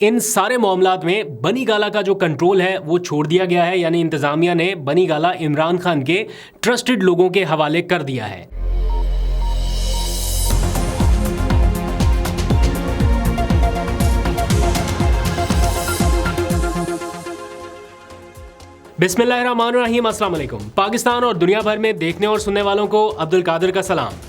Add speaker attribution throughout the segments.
Speaker 1: इन सारे मामलात में बनी गाला का जो कंट्रोल है वो छोड़ दिया गया है, यानी इंतजामिया ने बनी गाला इमरान खान के ट्रस्टेड लोगों के हवाले कर दिया है। बिस्मिल्लाहिर्रहमानिर्रहीम, अस्सलाम वालेकुम। पाकिस्तान और दुनिया भर में देखने और सुनने वालों को अब्दुल कादिर का सलाम।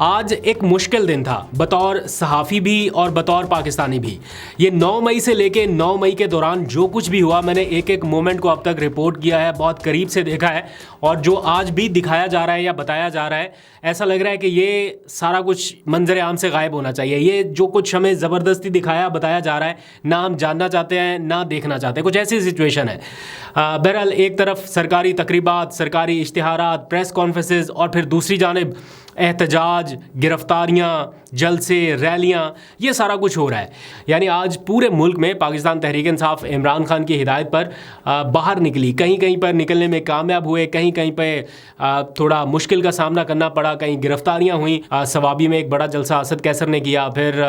Speaker 1: आज एक मुश्किल दिन था बतौर सहाफ़ी भी और बतौर पाकिस्तानी भी। ये 9 मई से लेके 9 मई के दौरान जो कुछ भी हुआ, मैंने एक एक मोमेंट को अब तक रिपोर्ट किया है, बहुत करीब से देखा है। और जो आज भी दिखाया जा रहा है या बताया जा रहा है, ऐसा लग रहा है कि ये सारा कुछ मंजर आम से गायब होना चाहिए। ये जो कुछ हमें ज़बरदस्ती दिखाया बताया जा रहा है, ना हम जानना चाहते हैं ना देखना चाहते, कुछ ऐसी सिचुएशन है। बहरहाल, एक तरफ सरकारी तकरीबात, सरकारी इश्तिहारात, प्रेस कॉन्फ्रेंसेस और फिर दूसरी जानिब एहतजाज, गिरफ्तारियाँ, जलसे, रैलियाँ, ये सारा कुछ हो रहा है। यानी आज पूरे मुल्क में पाकिस्तान तहरीक इंसाफ इमरान खान की हिदायत पर बाहर निकली। कहीं कहीं पर निकलने में कामयाब हुए, कहीं कहीं पर थोड़ा मुश्किल का सामना करना पड़ा, कहीं गिरफ्तारियाँ हुई। सवाबी में एक बड़ा जलसा असद कैसर ने किया, फिर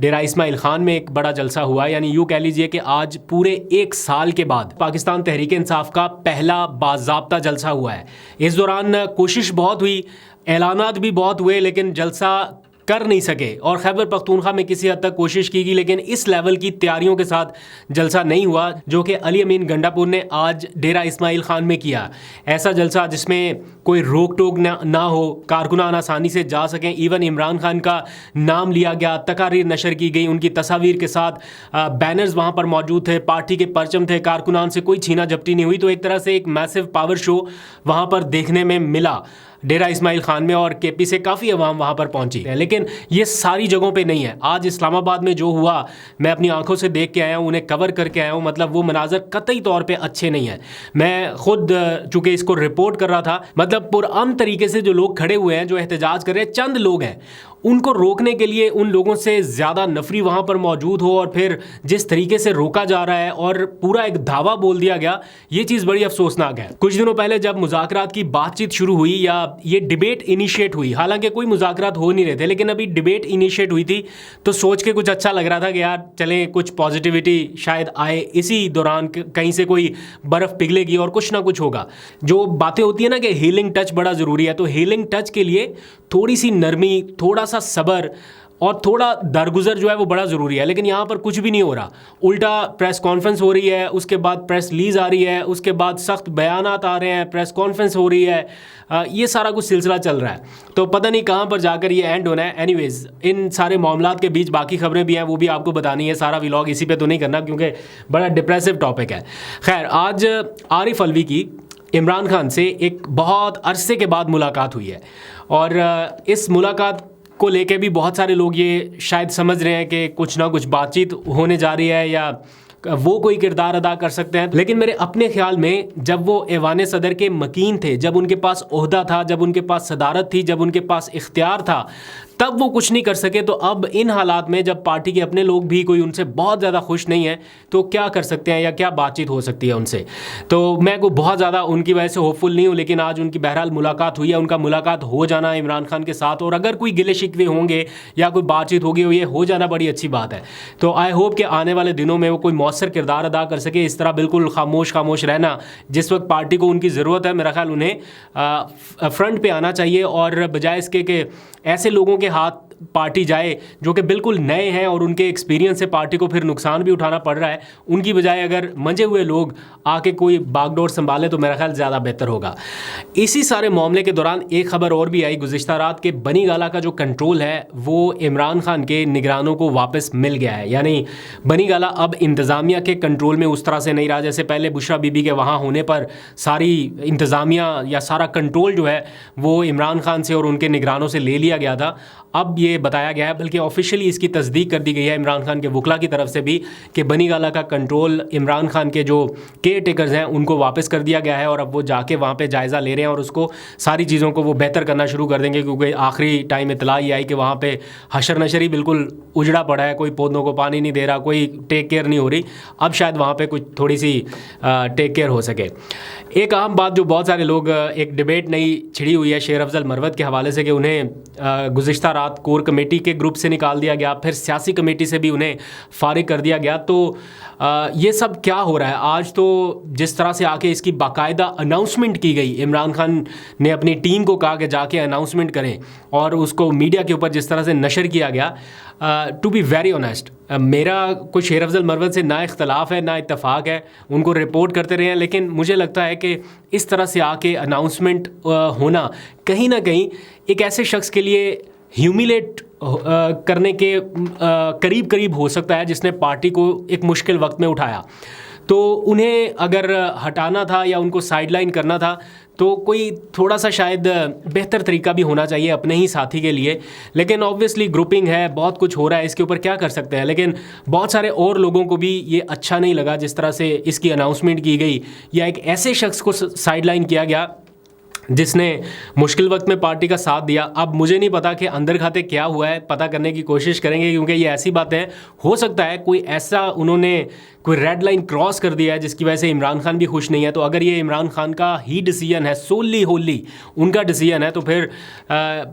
Speaker 1: डेरा इस्माइल खान में एक बड़ा जलसा हुआ। यानी यूँ कह लीजिए कि आज पूरे 1 साल के बाद पाकिस्तान तहरीक इंसाफ का पहला बाज़ाब्ता जलसा हुआ है। इस दौरान कोशिश बहुत हुई, ऐलानात भी बहुत हुए, लेकिन जलसा कर नहीं सके। और खैबर पख्तूनख्वा में किसी हद तक कोशिश की गई, लेकिन इस लेवल की तैयारियों के साथ जलसा नहीं हुआ जो कि अली अमीन गंडापुर ने आज डेरा इस्माइल खान में किया। ऐसा जलसा जिसमें कोई रोक टोक ना हो, कारकुनान आसानी से जा सकें। इवन इमरान खान का नाम लिया गया, तकारीर नशर की गई, उनकी तस्वीर के साथ बैनर्स वहाँ पर मौजूद थे, पार्टी के परचम थे, कारकुनान से कोई छीना झपटी नहीं हुई। तो एक तरह से एक मैसिव पावर शो वहाँ पर देखने में मिला डेरा इस्माइल खान में, और केपी से काफ़ी अवाम वहाँ पर पहुँची है। लेकिन ये सारी जगहों पे नहीं है। आज इस्लामाबाद में जो हुआ, मैं अपनी आंखों से देख के आया हूँ, उन्हें कवर करके आया हूँ। मतलब वो मनाजर कतई तौर पे अच्छे नहीं है। मैं खुद चूँकि इसको रिपोर्ट कर रहा था, मतलब पुरअमन तरीके से जो लोग खड़े हुए हैं, जो एहतजाज कर रहे हैं, चंद लोग हैं, उनको रोकने के लिए उन लोगों से ज़्यादा नफरी वहाँ पर मौजूद हो, और फिर जिस तरीके से रोका जा रहा है और पूरा एक धावा बोल दिया गया, ये चीज़ बड़ी अफसोसनाक है। कुछ दिनों पहले जब मुज़ाकरात की बातचीत शुरू हुई या ये डिबेट इनिशिएट हुई, हालांकि कोई मुज़ाकरात हो नहीं रहे थे, लेकिन अभी डिबेट इनिशिएट हुई थी, तो सोच के कुछ अच्छा लग रहा था कि यार चलें, कुछ पॉजिटिविटी शायद आए इसी दौरान, कहीं से कोई बर्फ़ पिघलेगी और कुछ ना कुछ होगा। जो बातें होती है ना कि हीलिंग टच बड़ा ज़रूरी है, तो हीलिंग टच के लिए थोड़ी सी नरमी, थोड़ा सा सब्र और थोड़ा दरगुजर जो है वो बड़ा ज़रूरी है। लेकिन यहाँ पर कुछ भी नहीं हो रहा। उल्टा प्रेस कॉन्फ्रेंस हो रही है, उसके बाद प्रेस रिलीज़ आ रही है, उसके बाद सख्त बयानात आ रहे हैं, प्रेस कॉन्फ्रेंस हो रही है, ये सारा कुछ सिलसिला चल रहा है। तो पता नहीं कहाँ पर जाकर ये एंड होना है। एनीवेज़, इन सारे मामलात के बीच बाकी खबरें भी हैं, वो भी आपको बतानी है। सारा व्लॉग इसी पे तो नहीं करना क्योंकि बड़ा डिप्रेसिव टॉपिक है। खैर, आज आरिफ अलवी की इमरान खान से एक बहुत अरसे के बाद मुलाकात हुई है, और इस मुलाकात को लेके भी बहुत सारे लोग ये शायद समझ रहे हैं कि कुछ ना कुछ बातचीत होने जा रही है या वो कोई किरदार अदा कर सकते हैं। लेकिन मेरे अपने ख्याल में जब वो ऐवान सदर के मकीन थे, जब उनके पास ओहदा था, जब उनके पास सदारत थी, जब उनके पास इख्तियार था, तब वो कुछ नहीं कर सके। तो अब इन हालात में जब पार्टी के अपने लोग भी कोई उनसे बहुत ज़्यादा खुश नहीं है, तो क्या कर सकते हैं या क्या बातचीत हो सकती है उनसे। तो मैं को बहुत ज़्यादा उनकी वजह से होपफुल नहीं हूँ, लेकिन आज उनकी बहरहाल मुलाकात हुई है। उनका मुलाकात हो जाना इमरान खान के साथ, और अगर कोई गिले शिकवे होंगे या कोई बातचीत होगी, ये हो जाना बड़ी अच्छी बात है। तो आई होप कि आने वाले दिनों में वो कोई मौसर किरदार अदा कर सके। इस तरह बिल्कुल खामोश रहना, जिस वक्त पार्टी को उनकी ज़रूरत है, मेरा ख्याल उन्हें फ्रंट पे आना चाहिए, और बजाय इसके कि ऐसे लोगों के हाथ पार्टी जाए जो कि बिल्कुल नए हैं और उनके एक्सपीरियंस से पार्टी को फिर नुकसान भी उठाना पड़ रहा है, उनकी बजाय अगर मंजे हुए लोग आके कोई बागडोर संभाले तो मेरा ख्याल ज़्यादा बेहतर होगा। इसी सारे मामले के दौरान एक ख़बर और भी आई गुज़िश्ता रात के, बनी गाला का जो कंट्रोल है वो इमरान खान के निगरानों को वापस मिल गया है। यानी बनी गाला अब इंतज़ामिया के कंट्रोल में उस तरह से नहीं रहा जैसे पहले बुशरा बीबी के वहाँ होने पर सारी इंतज़ामिया या सारा कंट्रोल जो है वो इमरान खान से और उनके निगरानों से ले लिया गया था। अब ये बताया गया है, बल्कि ऑफिशियली इसकी तस्दीक कर दी गई है इमरान खान के वकला की तरफ से भी, कि बनी गाला का कंट्रोल इमरान खान के जो केयर टेकर्स हैं उनको वापस कर दिया गया है, और अब वो जाके वहाँ पे जायज़ा ले रहे हैं और उसको सारी चीज़ों को वो बेहतर करना शुरू कर देंगे। क्योंकि आखिरी टाइम इतला ये आई कि वहाँ पे हशर नशरी बिल्कुल उजड़ा पड़ा है, कोई पौधों को पानी नहीं दे रहा, कोई टेक केयर नहीं हो रही। अब शायद वहाँ पर कुछ थोड़ी सी टेक केयर हो सके। एक अहम बात जो बहुत सारे लोग, एक डिबेट नई छिड़ी हुई है शेर अफजल मरवत के हवाले से कि उन्हें गुज़िश्ता रात को कोर कमेटी के ग्रुप से निकाल दिया गया, फिर सियासी कमेटी से भी उन्हें फारिग कर दिया गया। तो ये सब क्या हो रहा है आज? तो जिस तरह से आके इसकी बाकायदा अनाउंसमेंट की गई, इमरान खान ने अपनी टीम को कहा कि जाके अनाउंसमेंट करें और उसको मीडिया के ऊपर जिस तरह से नशर किया गया, टू बी वेरी ऑनेस्ट, मेरा कुछ शेर अफजल मरवत से ना इख्तलाफ है ना इत्तफाक है, उनको रिपोर्ट करते रहे हैं, लेकिन मुझे लगता है कि इस तरह से आके अनाउंसमेंट होना कहीं ना कहीं एक ऐसे शख्स के लिए ह्यूमिलेट करने के करीब करीब हो सकता है जिसने पार्टी को एक मुश्किल वक्त में उठाया। तो उन्हें अगर हटाना था या उनको साइडलाइन करना था तो कोई थोड़ा सा शायद बेहतर तरीका भी होना चाहिए अपने ही साथी के लिए। लेकिन ऑब्वियसली ग्रुपिंग है, बहुत कुछ हो रहा है, इसके ऊपर क्या कर सकते हैं। लेकिन बहुत सारे और लोगों को भी ये अच्छा नहीं लगा जिस तरह से इसकी अनाउंसमेंट की गई या एक ऐसे शख्स को साइडलाइन किया गया जिसने मुश्किल वक्त में पार्टी का साथ दिया। अब मुझे नहीं पता कि अंदर खाते क्या हुआ है, पता करने की कोशिश करेंगे, क्योंकि ये ऐसी बातें हैं, हो सकता है कोई ऐसा उन्होंने कोई रेड लाइन क्रॉस कर दिया है जिसकी वजह से इमरान खान भी खुश नहीं है। तो अगर ये इमरान खान का ही डिसीजन है, सोली होली उनका डिसीजन है, तो फिर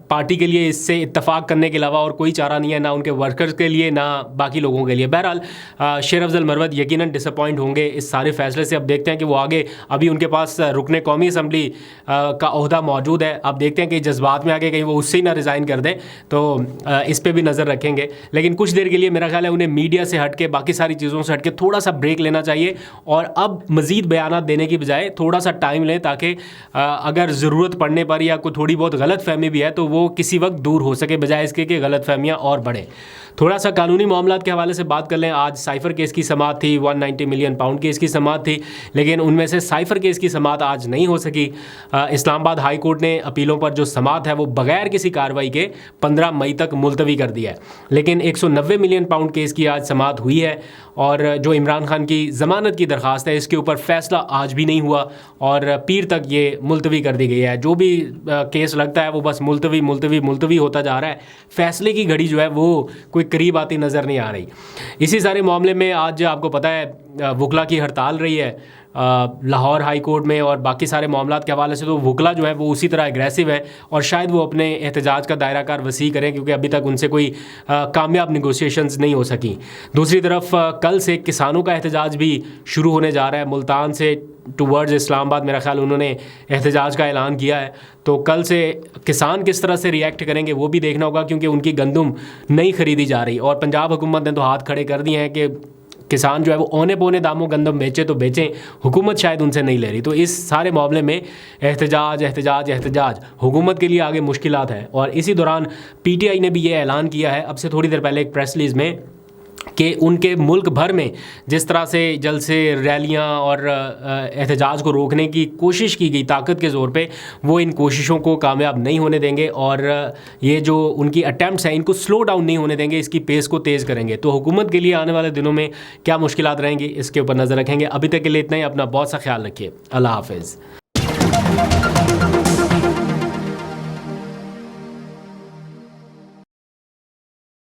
Speaker 1: पार्टी के लिए इससे इत्तफाक करने के अलावा और कोई चारा नहीं है, ना उनके वर्कर्स के लिए ना बाकी लोगों के लिए। बहरहाल शेर अफजल मरवत यकीनन डिसअपॉइंट होंगे इस सारे फैसले से। अब देखते हैं कि वो आगे, अभी उनके पास रुकने कौमी असम्बली का ओहदा मौजूद है, अब देखते हैं कि जज्बात में आके कहीं वो उससे ही ना रिज़ाइन कर दें, तो इस पर भी नज़र रखेंगे। लेकिन कुछ देर के लिए मेरा ख्याल है उन्हें मीडिया से हट के, बाकी सारी चीज़ों से हट के थोड़ा सा ब्रेक लेना चाहिए और अब मज़ीद बयानात देने की बजाय थोड़ा सा टाइम लें, ताकि अगर ज़रूरत पड़ने पर या कोई थोड़ी बहुत गलत फहमी भी है तो वो किसी वक्त दूर हो सके, बजाय इसके कि गलत फहमियाँ और बढ़ें। थोड़ा सा कानूनी मामलात के हवाले से बात कर लें। आज साइफ़र केस की समाअत थी, 190 मिलियन पाउंड केस की समाअत थी, लेकिन उनमें से साइफ़र केस की समाअत आज नहीं हो सकी। इस्लामाबाद हाई कोर्ट ने अपीलों पर जो समाअत है वो बगैर किसी कार्रवाई के 15 मई तक मुलतवी कर दिया है। लेकिन 190 मिलियन पाउंड केस की आज समाअत हुई है और जो इमरान खान की ज़मानत की दरख्वास्त है इसके ऊपर फ़ैसला आज भी नहीं हुआ और पीर तक ये मुलतवी कर दी गई है। जो भी केस लगता है वो बस मुलतवी होता जा रहा है। फ़ैसले की घड़ी जो है वो कोई करीब आती नज़र नहीं आ रही। इसी सारे मामले में आज आपको पता है वकला की हड़ताल रही है लाहौर हाई कोर्ट में, और बाकी सारे मामलात के हवाले से तो वकला जो है वो उसी तरह एग्रेसिव है और शायद वो अपने एहतजाज का दायरा कार वसी करें, क्योंकि अभी तक उनसे कोई कामयाब निगोशिएशंस नहीं हो सकी। दूसरी तरफ कल से किसानों का एहतजाज भी शुरू होने जा रहा है। मुल्तान से टूवर्ड्स इस्लामाबाद मेरा ख्याल उन्होंने एहतजाज का ऐलान किया है। तो कल से किसान किस तरह से रिएक्ट करेंगे वो भी देखना होगा, क्योंकि उनकी गंदम नहीं ख़रीदी जा रही और पंजाब हुकूमत ने तो हाथ खड़े कर दिए हैं कि किसान जो है वो औने पौने दामों गंदम बेचे तो बेचें, हुकूमत शायद उनसे नहीं ले रही। तो इस सारे मामले में एहतजाज हुकूमत के लिए आगे मुश्किलात है। और इसी दौरान PTI ने भी ये ऐलान किया है अब से थोड़ी देर पहले एक प्रेस रिलीज़ में कि उनके मुल्क भर में जिस तरह से जल्द से रैलियां और एहतजाज को रोकने की कोशिश की गई ताकत के ज़ोर पे, वो इन कोशिशों को कामयाब नहीं होने देंगे और ये जो उनकी अटैम्प्ट्स हैं इनको स्लो डाउन नहीं होने देंगे, इसकी पेस को तेज़ करेंगे। तो हुकूमत के लिए आने वाले दिनों में क्या मुश्किलात रहेंगी इसके ऊपर नज़र रखेंगे। अभी तक के लिए इतना ही। अपना बहुत सा ख्याल रखिए। अल्लाह हाफ़िज़।